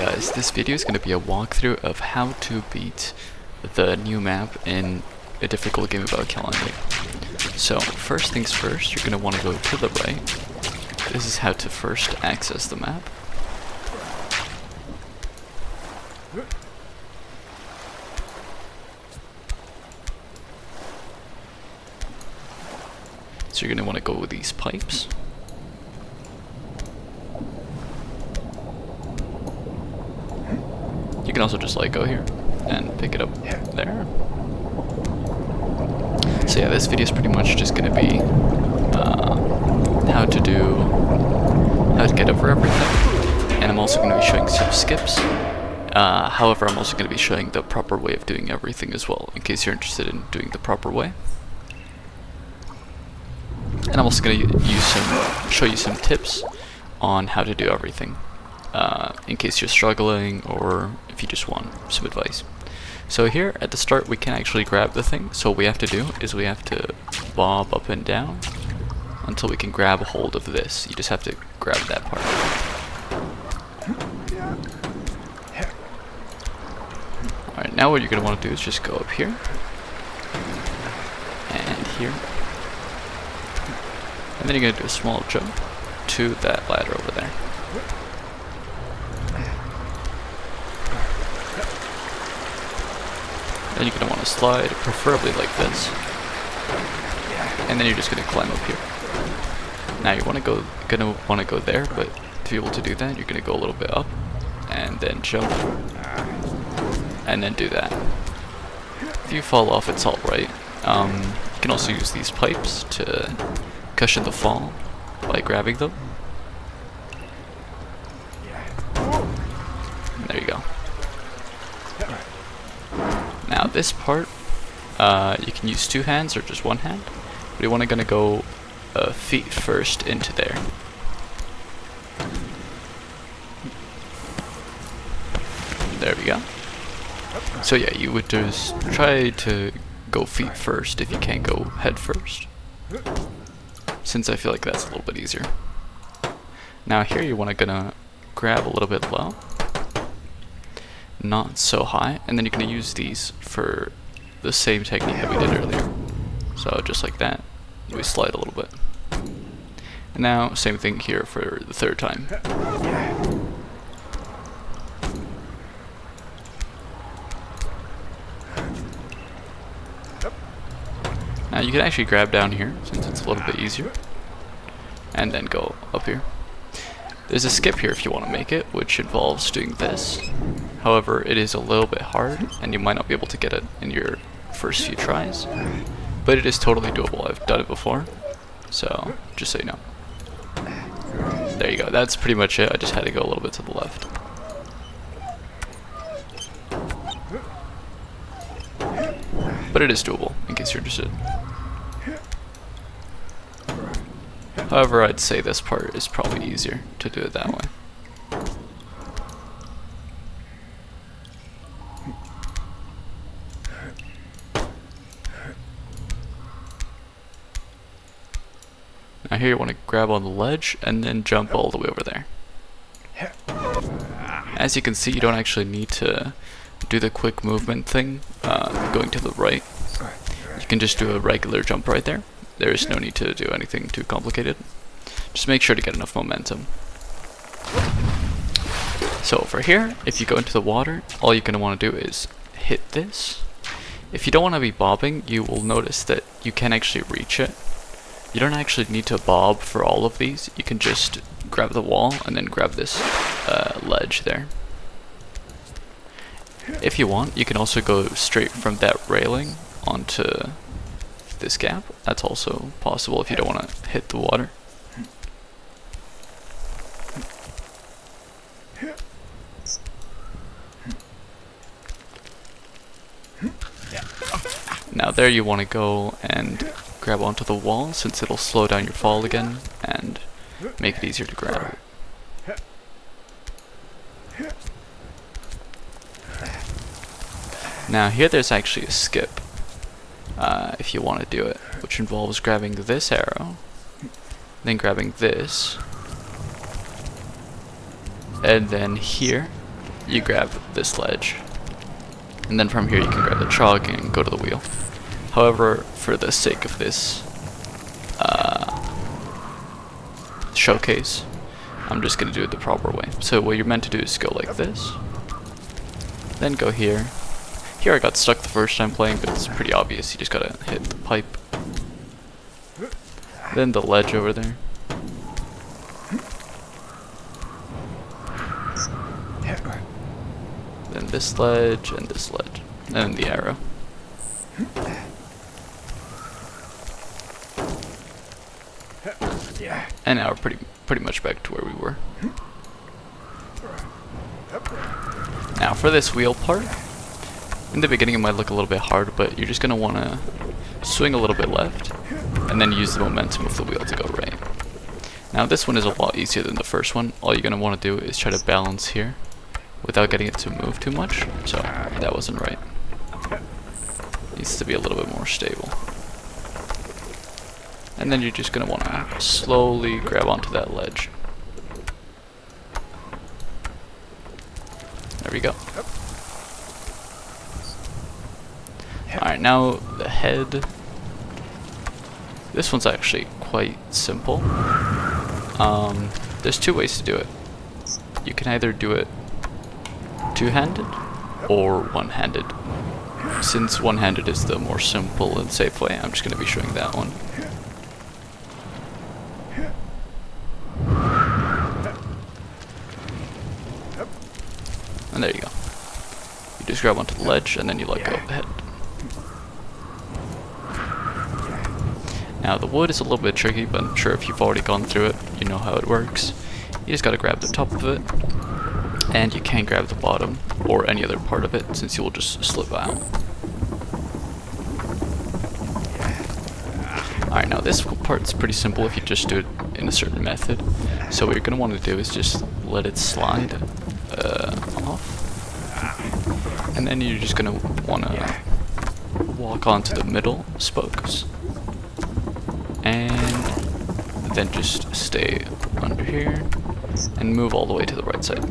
Guys, this video is going to be a walkthrough of how to beat the new map in a difficult game about killing. So first things first, you're going to want to go to the right. This is how to first access the map. So you're going to want to go with these pipes. You can also just go here and pick it up there. So yeah, this video is pretty much just going to be how to get over everything, and I'm also going to be showing some skips. However, I'm also going to be showing the proper way of doing everything as well, in case you're interested in doing the proper way. And I'm also going to show you some tips on how to do everything, in case you're struggling or if you just want some advice. So here at the start we can actually grab the thing, so what we have to do is we have to bob up and down until we can grab a hold of this. You just have to grab that part. Alright, now what you're going to want to do is just go up here and here, and then you're going to do a small jump to that ladder over there. Then you're going to want to slide, preferably like this, and then you're just going to climb up here. Now you want to go there, but to be able to do that, you're going to go a little bit up, and then jump, and then do that. If you fall off, it's alright. You can also use these pipes to cushion the fall by grabbing them. And there you go. Now this part, you can use two hands or just one hand, but you want to go feet first into there. There we go. So yeah, you would just try to go feet first if you can't go head first, since I feel like that's a little bit easier. Now here you want to grab a little bit low, not so high, and then you're going to use these for the same technique that we did earlier. So just like that, we slide a little bit. And now same thing here for the third time. Now you can actually grab down here since it's a little bit easier, and then go up here. There's a skip here if you want to make it, which involves doing this. However, it is a little bit hard, and you might not be able to get it in your first few tries, but it is totally doable. I've done it before, so just so you know. There you go, that's pretty much it. I just had to go a little bit to the left. But it is doable, in case you're interested. However, I'd say this part is probably easier to do it that way. Now here you want to grab on the ledge and then jump all the way over there. As you can see, you don't actually need to do the quick movement thing, going to the right. You can just do a regular jump right there. There is no need to do anything too complicated. Just make sure to get enough momentum. So over here, if you go into the water, all you're going to want to do is hit this. If you don't want to be bobbing, you will notice that you can actually reach it. You don't actually need to bob for all of these. You can just grab the wall and then grab this ledge there. If you want, you can also go straight from that railing onto this gap. That's also possible if you don't want to hit the water. Now there you want to go and grab onto the wall, since it'll slow down your fall again and make it easier to grab. Now here there's actually a skip, if you want to do it, which involves grabbing this arrow, then grabbing this, and then here you grab this ledge. And then from here you can grab the chalk and go to the wheel. However, for the sake of this showcase, I'm just going to do it the proper way. So what you're meant to do is go like this, then go here. Here I got stuck the first time playing, but it's pretty obvious. You just gotta hit the pipe. Then the ledge over there. Then this ledge and this ledge. And then the arrow. And now we're pretty much back to where we were. Now for this wheel part, in the beginning it might look a little bit hard, but you're just going to want to swing a little bit left, and then use the momentum of the wheel to go right. Now this one is a lot easier than the first one. All you're going to want to do is try to balance here, without getting it to move too much. So that wasn't right. Needs to be a little bit more stable. And then you're just going to want to slowly grab onto that ledge. There we go. Alright, now the head. This one's actually quite simple. There's two ways to do it. You can either do it two-handed or one-handed. Since one-handed is the more simple and safe way, I'm just going to be showing that one. And there you go. You just grab onto the ledge and then you let go of the head. Now the wood is a little bit tricky, but I'm sure if you've already gone through it, you know how it works. You just gotta grab the top of it, and you can't grab the bottom or any other part of it, since you will just slip out. Alright, now this part's pretty simple if you just do it in a certain method. So what you're gonna want to do is just let it slide off, and then you're just gonna want to walk onto the middle spokes, and then just stay under here and move all the way to the right side.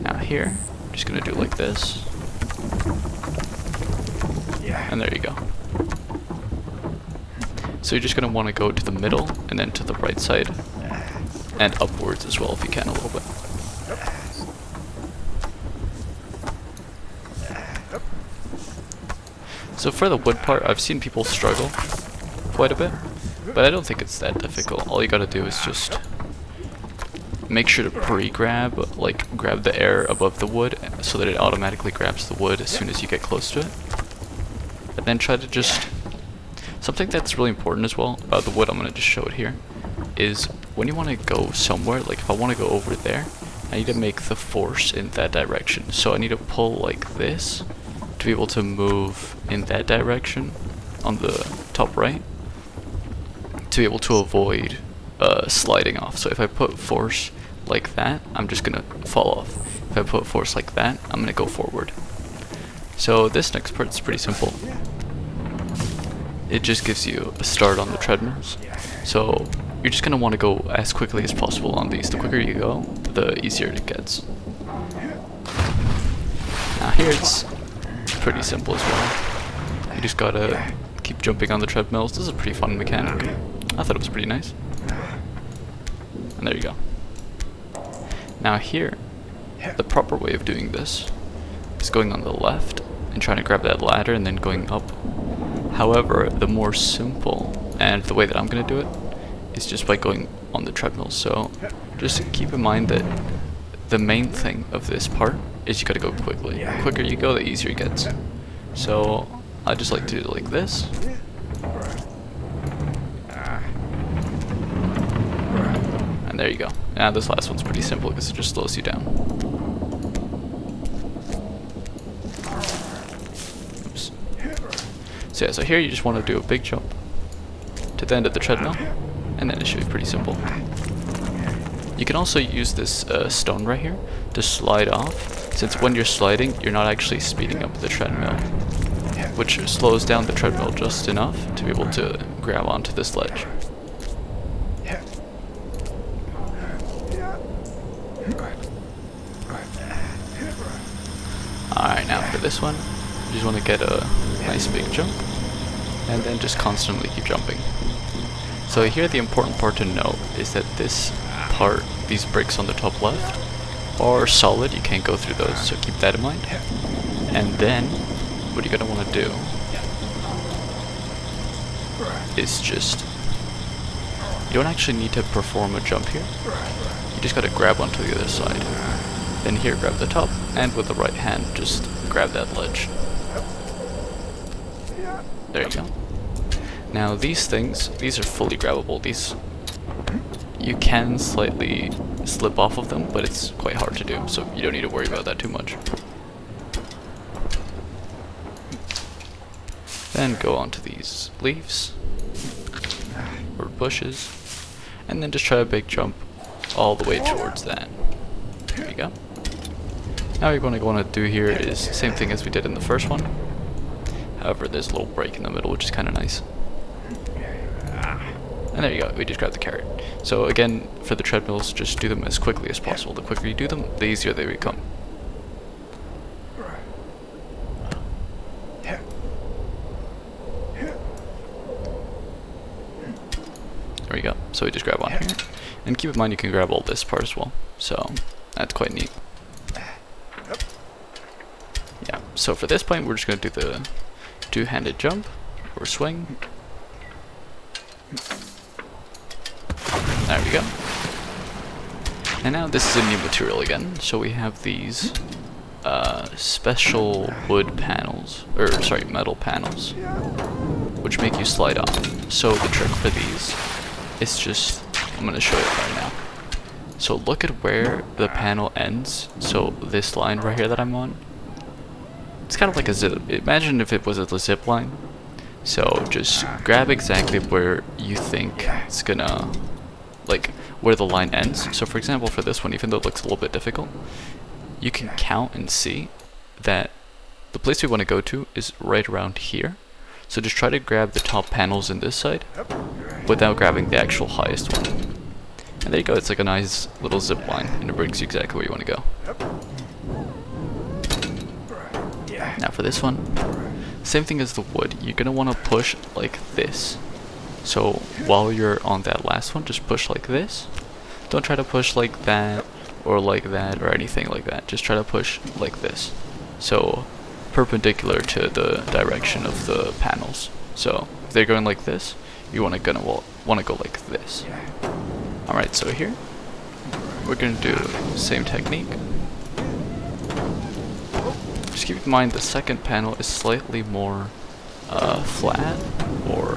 Now here, I'm just gonna do it like this, and there you go. So you're just gonna want to go to the middle and then to the right side, and upwards as well if you can a little bit. So for the wood part, I've seen people struggle quite a bit, but I don't think it's that difficult. All you gotta do is just make sure to pre-grab, like grab the air above the wood so that it automatically grabs the wood as soon as you get close to it. And then try to just... Something that's really important as well about the wood, I'm gonna just show it here, is when you want to go somewhere, like if I want to go over there, I need to make the force in that direction. So I need to pull like this to be able to move in that direction on the top right, to be able to avoid sliding off. So if I put force like that, I'm just gonna fall off. If I put force like that, I'm gonna go forward. So this next part's pretty simple. It just gives you a start on the treadmills. So you're just gonna want to go as quickly as possible on these. The quicker you go, the easier it gets. Now here it's pretty simple as well. You just gotta keep jumping on the treadmills. This is a pretty fun mechanic. I thought it was pretty nice. And there you go. Now here, the proper way of doing this is going on the left and trying to grab that ladder and then going up. However, the more simple, and the way that I'm gonna do it, is just by going on the treadmill. So just keep in mind that the main thing of this part is you gotta go quickly. The quicker you go, the easier it gets. So I just like to do it like this. And there you go. Now this last one's pretty simple because it just slows you down. Oops. So yeah, so here you just want to do a big jump to the end of the treadmill, and then it should be pretty simple. You can also use this stone right here to slide off, since when you're sliding, you're not actually speeding up the treadmill, which slows down the treadmill just enough to be able to grab onto this ledge. For this one, you just want to get a nice big jump, and then just constantly keep jumping. So here the important part to note is that this part, these bricks on the top left, are solid, you can't go through those, so keep that in mind. And then, what you're going to want to do is just, you don't actually need to perform a jump here, you just got to grab onto the other side. Then here, grab the top, and with the right hand, just grab that ledge. There you go. Now these things, these are fully grabbable. These, you can slightly slip off of them, but it's quite hard to do, so you don't need to worry about that too much. Then go onto these leaves, or bushes, and then just try a big jump all the way towards that. There you go. Now what you're going to want to do here is same thing as we did in the first one. However, there's a little break in the middle, which is kind of nice. And there you go, we just grabbed the carrot. So again, for the treadmills, just do them as quickly as possible. The quicker you do them, the easier they become. There we go, so we just grab on here. And keep in mind you can grab all this part as well, so that's quite neat. Yeah, so for this point we're just going to do the two-handed jump, or swing. There we go. And now this is a new material again, so we have these special wood panels, or sorry, metal panels, which make you slide off. So the trick for these is just, I'm going to show you right now. So look at where the panel ends, so this line right here that I'm on, it's kind of like a zip. Imagine if it was a zip line. So just grab exactly where you think it's gonna, like where the line ends. So for example, for this one, even though it looks a little bit difficult, you can count and see that the place we want to go to is right around here. So just try to grab the top panels in this side without grabbing the actual highest one. And there you go, it's like a nice little zip line, and it brings you exactly where you want to go. Now for this one, same thing as the wood, you're going to want to push like this. So while you're on that last one, just push like this. Don't try to push like that or anything like that. Just try to push like this. So perpendicular to the direction of the panels. So if they're going like this, you want to go like this. Alright, so here we're going to do the same technique. Just keep in mind the second panel is slightly more flat or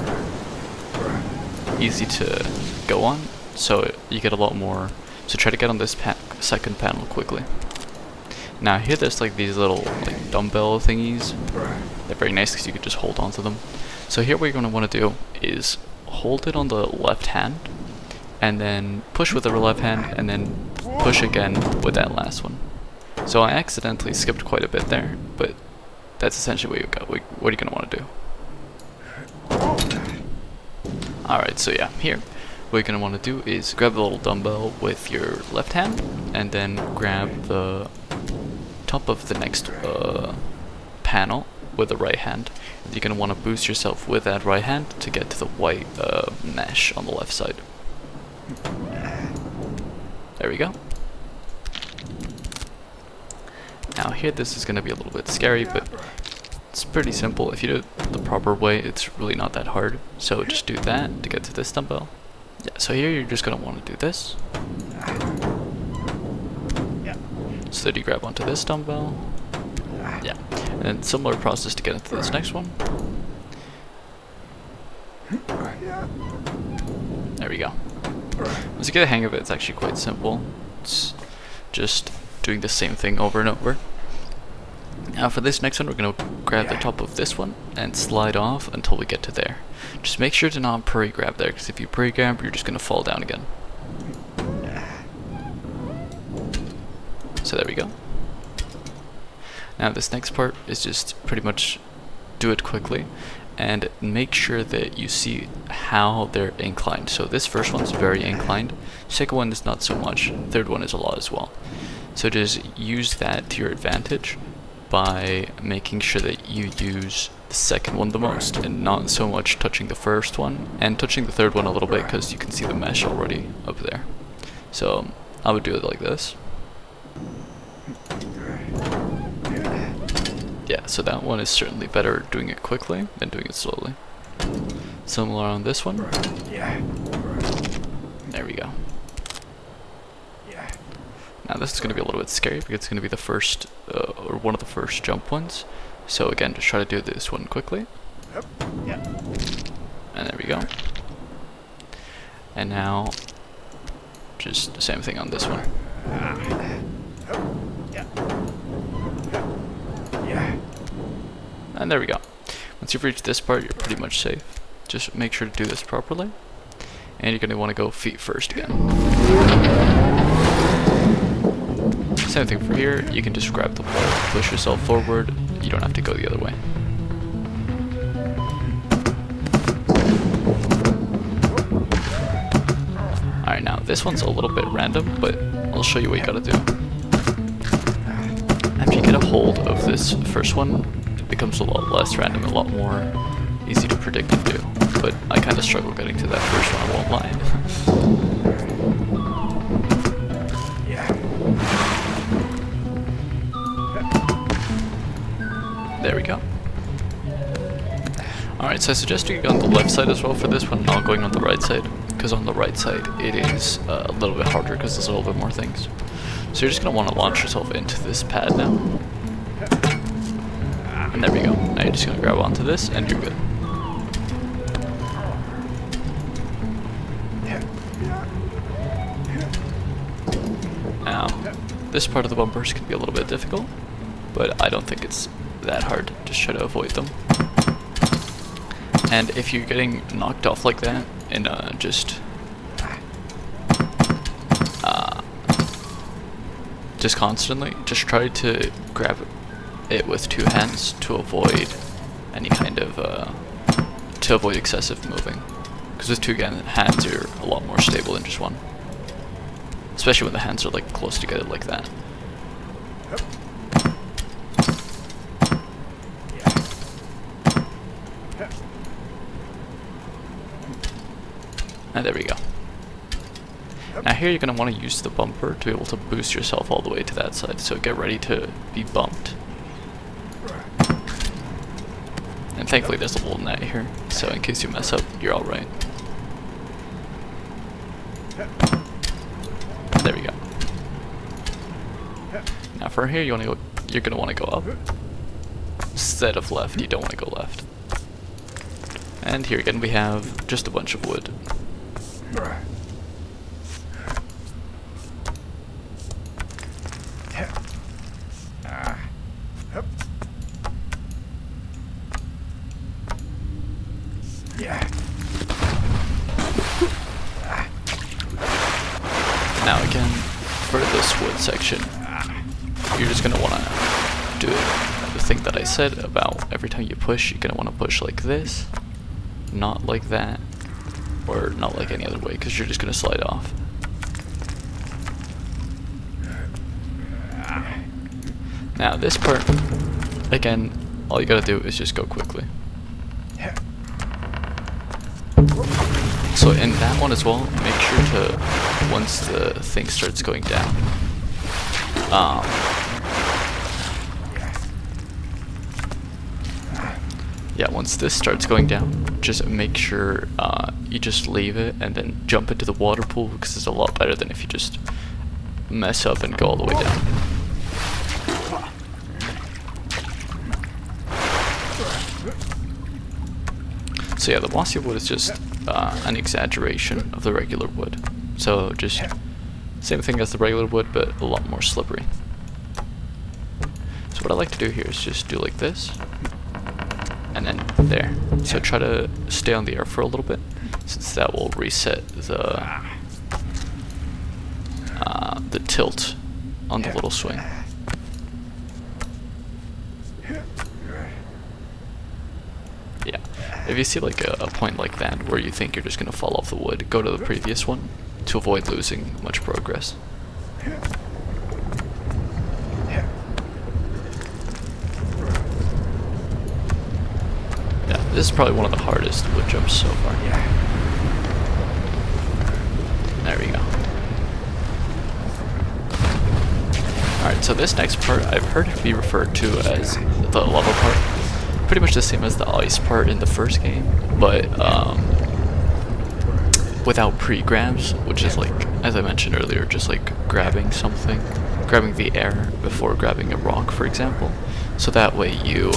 easy to go on, so you get a lot more. So try to get on this second panel quickly. Now here there's like these little like dumbbell thingies. They're very nice because you can just hold on to them. So here what you're going to want to do is hold it on the left hand, and then push with the left hand, and then push again with that last one. So I accidentally skipped quite a bit there, but that's essentially what you're going to want to do. Alright, so yeah, here, what you're going to want to do is grab the little dumbbell with your left hand, and then grab the top of the next panel with the right hand. You're going to want to boost yourself with that right hand to get to the white mesh on the left side. There we go. Now here this is going to be a little bit scary, but it's pretty simple. If you do it the proper way, it's really not that hard. So just do that to get to this dumbbell. Yeah, so here you're just going to want to do this. So that you grab onto this dumbbell. Yeah, and then similar process to get into this next one. There we go. Once you get a hang of it, it's actually quite simple. It's just doing the same thing over and over. Now for this next one, we're going to grab the top of this one and slide off until we get to there. Just make sure to not pre-grab there, because if you pre-grab, you're just going to fall down again. So there we go. Now this next part is just pretty much do it quickly and make sure that you see how they're inclined. So this first one's very inclined, second one is not so much, third one is a lot as well. So just use that to your advantage by making sure that you use the second one the most and not so much touching the first one, and touching the third one a little bit because you can see the mesh already up there. So I would do it like this. Yeah, so that one is certainly better doing it quickly than doing it slowly. Similar on this one. There we go. Now this is going to be a little bit scary because it's going to be the first, or one of the first jump ones. So again, just try to do this one quickly. And there we go. And now, just the same thing on this one. And there we go. Once you've reached this part, you're pretty much safe. Just make sure to do this properly. And you're going to want to go feet first again. Same thing for here, you can just grab the pole, push yourself forward, you don't have to go the other way. Alright, now this one's a little bit random, but I'll show you what you gotta do. After you get a hold of this first one, it becomes a lot less random, a lot more easy to predict and do. But I kinda struggle getting to that first one, I won't lie. There we go. Alright, so I suggest you go on the left side as well for this one, not going on the right side, because on the right side it is a little bit harder because there's a little bit more things. So you're just going to want to launch yourself into this pad now. And there we go. Now you're just going to grab onto this and you're good. Now, this part of the bumpers can be a little bit difficult, but I don't think it's that hard. Just try to avoid them. And if you're getting knocked off like that in just constantly, just try to grab it with two hands to avoid any kind of to avoid excessive moving, because with two hands you're a lot more stable than just one, especially when the hands are like close together like that. And there we go. Now here you're going to want to use the bumper to be able to boost yourself all the way to that side, so get ready to be bumped. And thankfully there's a little net here, so in case you mess up, you're alright. There we go. Now for here you're going to want to go up. Instead of left, you don't want to go left. And here again we have just a bunch of wood. Now again, for this wood section, you're just going to want to do the thing that I said about every time you push, you're going to want to push like this, not like that, or not like any other way, because you're just going to slide off. Now this part, again, all you got to do is just go quickly. So in that one as well, make sure to, once the thing starts going down, yeah, once this starts going down, just make sure you just leave it and then jump into the water pool, because it's a lot better than if you just mess up and go all the way down. So yeah, the mossy wood is just an exaggeration of the regular wood. So just same thing as the regular wood, but a lot more slippery. So what I like to do here is just do like this, and then there. So try to stay on the air for a little bit, since that will reset the tilt on the little swing. Yeah, if you see like a point like that where you think you're just gonna fall off the wood, go to the previous one to avoid losing much progress. This is probably one of the hardest wood jumps so far. There we go. Alright, so this next part I've heard it be referred to as the lava part. Pretty much the same as the ice part in the first game, but without pre-grabs, which is like, as I mentioned earlier, just like grabbing something, grabbing the air before grabbing a rock, for example. So that way you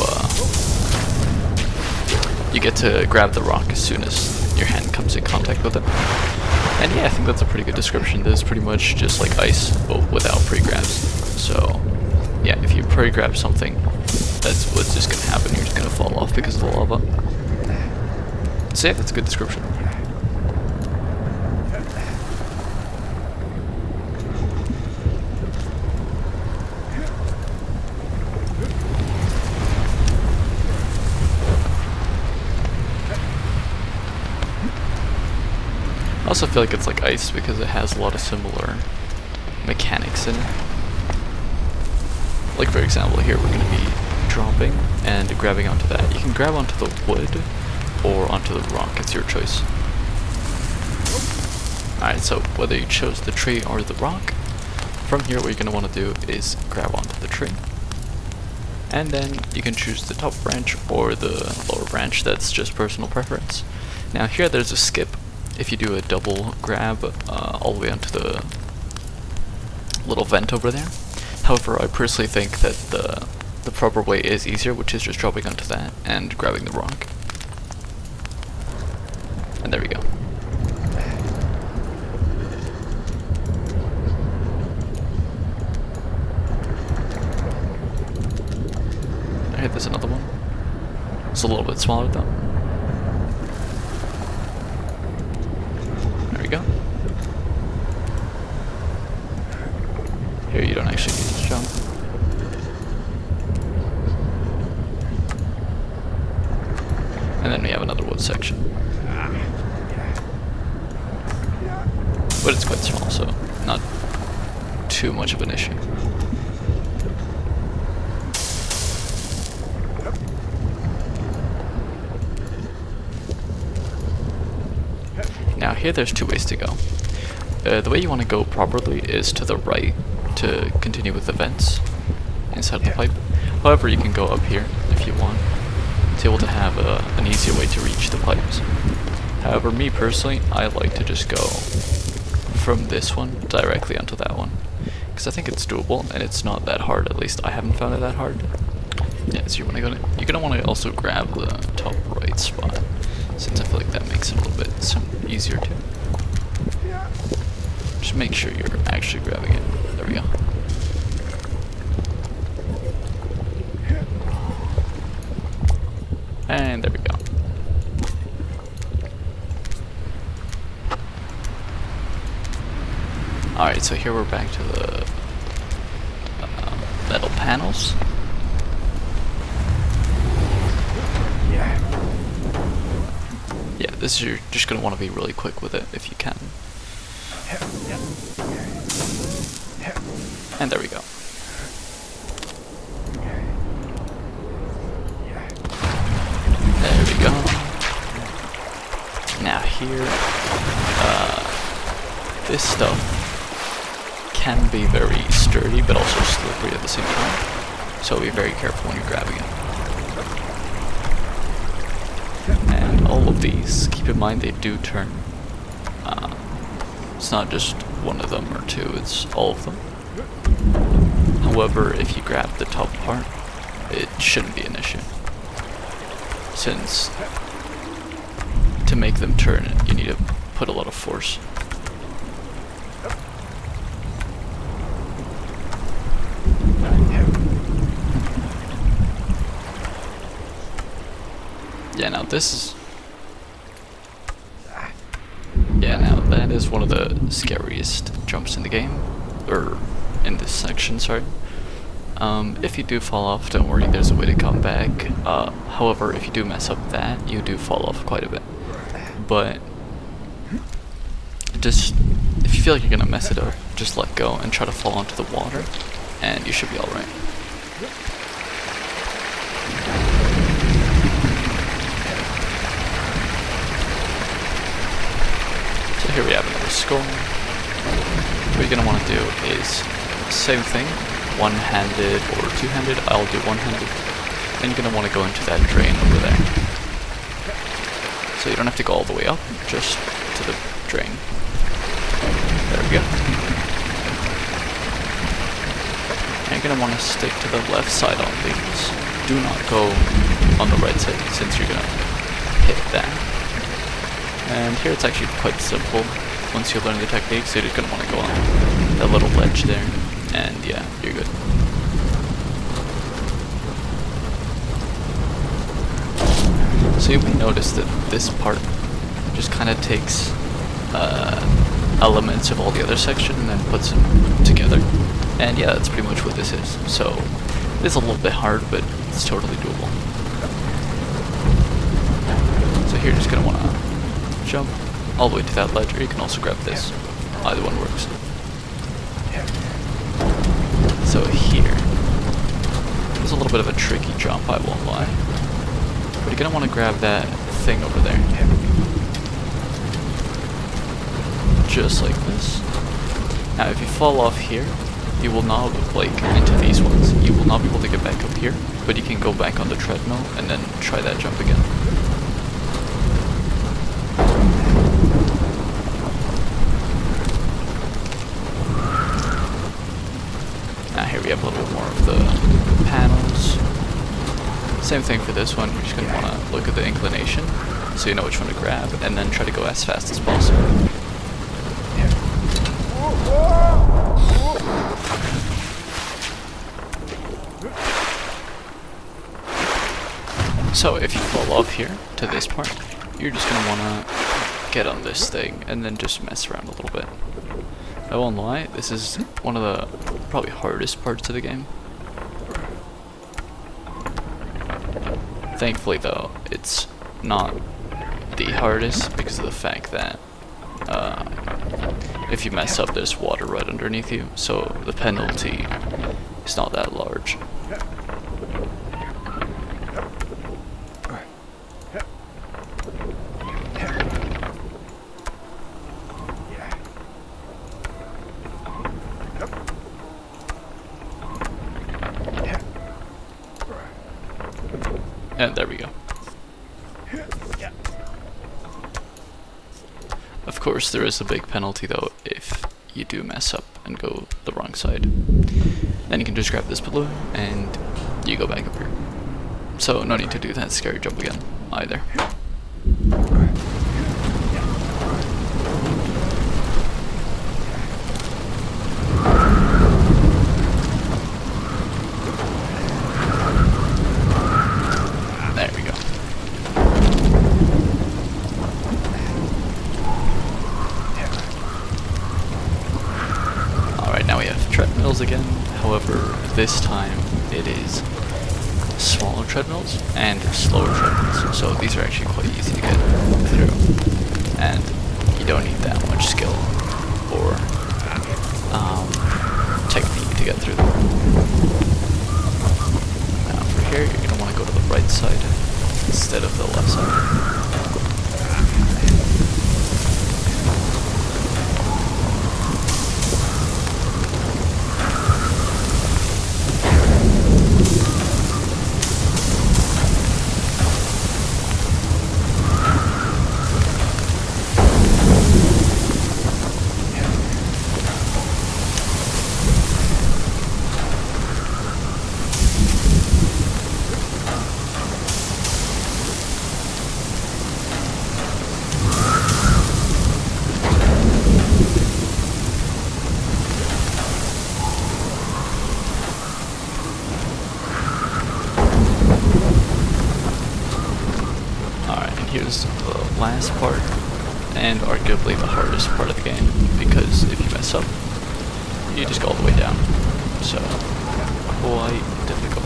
get to grab the rock as soon as your hand comes in contact with it. And yeah, I think that's a pretty good description. This is pretty much just like ice, but without pre-grabs. So yeah, if you pre-grab something, that's what's just gonna happen. You're just gonna fall off because of the lava. So yeah, that's a good description. I also feel like it's like ice because it has a lot of similar mechanics in it. Like for example, here we're going to be dropping and grabbing onto that. You can grab onto the wood or onto the rock, it's your choice. Alright, so whether you chose the tree or the rock, from here what you're going to want to do is grab onto the tree. And then you can choose the top branch or the lower branch, that's just personal preference. Now here there's a skip. If you do a double grab all the way onto the little vent over there. However, I personally think that the proper way is easier, which is just dropping onto that and grabbing the rock. And there we go. Alright, there's another one. It's a little bit smaller though. Go. Here you don't actually need to jump. And then we have another wood section. But it's quite small, so not too much of an issue. Now here there's two ways to go. The way you want to go properly is to the right to continue with the vents inside the pipe. However, you can go up here if you want to be able to have an easier way to reach the pipes. However, me personally, I like to just go from this one directly onto that one because I think it's doable and it's not that hard. At least I haven't found it that hard. Yeah, so you're gonna want to also grab the top right spot, since I feel like that makes it a little bit easier too. Just make sure you're actually grabbing it. There we go. And there we go. Alright, so here we're back to the metal panels. Yeah, this is, you're just going to want to be really quick with it if you can. And there we go. There we go. Now here, this stuff can be very sturdy but also slippery at the same time. So be very careful when you're grabbing it. And all of these, keep in mind they do turn. It's not just one of them or two, it's all of them. However, if you grab the top part, it shouldn't be an issue. Since to make them turn, you need to put a lot of force. Yeah, now this is... Yeah, now that is one of the scariest jumps in the game. Or in this section, sorry. If you do fall off, don't worry, there's a way to come back. However, if you do mess up that, you do fall off quite a bit. But just, if you feel like you're gonna mess it up, just let go and try to fall into the water, and you should be alright. here we have another skull. What you're going to want to do is same thing, one-handed or two-handed. I'll do one-handed. And you're going to want to go into that drain over there. So you don't have to go all the way up, just to the drain. There we go. And you're going to want to stick to the left side on these. Do not go on the right side, since you're going to hit that. And here it's actually quite simple. Once you learn the technique, so you're just going to want to go on that little ledge there. And yeah, you're good. So you may notice that this part just kind of takes elements of all the other section and then puts them together. And yeah, that's pretty much what this is. So it is a little bit hard, but it's totally doable. So here you're just going to want to jump all the way to that ledge, or you can also grab this. Either one works. So here, there's a little bit of a tricky jump, I won't lie. But you're going to want to grab that thing over there. Just like this. Now if you fall off here, you will not, like, into these ones, you will not be able to get back up here, but you can go back on the treadmill and then try that jump again. Now here we have a little bit more of the panels. Same thing for this one, you're just going to want to look at the inclination, so you know which one to grab, and then try to go as fast as possible. So if you fall off here to this part, you're just going to want to get on this thing and then just mess around a little bit. I won't lie, this is one of the probably hardest parts of the game. Thankfully though, it's not the hardest because of the fact that if you mess up, there's water right underneath you, so the penalty is not that large. And there we go. Of course, there is a big penalty though if you do mess up and go the wrong side. Then you can just grab this balloon and you go back up here. So no need to do that scary jump again either. Treadmills again, however this time it is smaller treadmills and slower treadmills, so these are actually quite easy to get through and you don't need that much skill or technique to get through them. Now for here you're going to want to go to the right side instead of the left side. Here's the last part, and arguably the hardest part of the game, because if you mess up, you just go all the way down. So, quite difficult.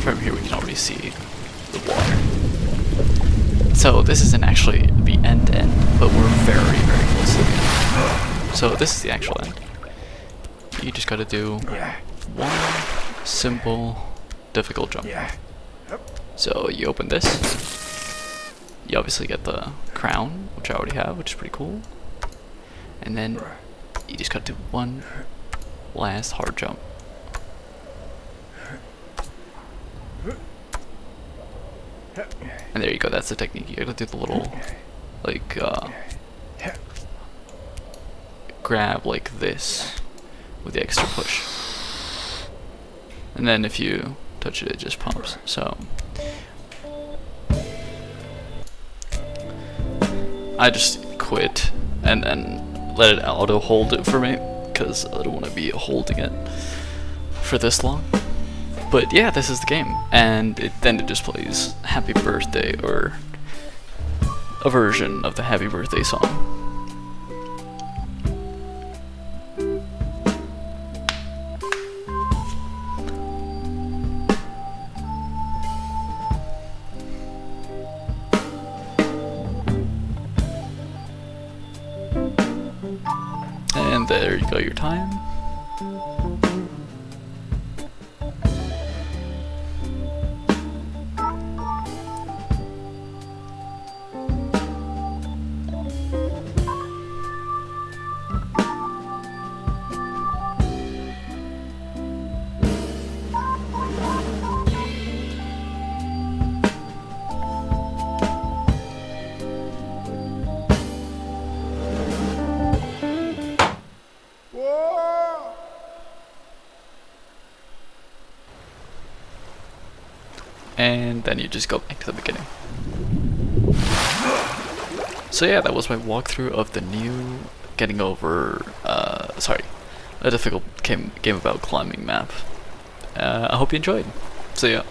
from here we can already see the water. So this isn't actually the end, but we're very, very close to the end. So this is the actual end. You just gotta do one simple, difficult jump. So you open this. You obviously get the crown, which I already have, which is pretty cool. And then you just gotta do one last hard jump. And there you go, that's the technique. You gotta do the little, like, grab like this with the extra push. And then if you touch it, it just pumps. So I just quit and then let it auto hold it for me, because I don't want to be holding it for this long. But yeah, this is the game, and then it just plays Happy Birthday, or a version of the Happy Birthday song. And there you go, your time. And then you just go back to the beginning. So yeah, that was my walkthrough of the new getting over, a difficult game about climbing map. I hope you enjoyed. So yeah.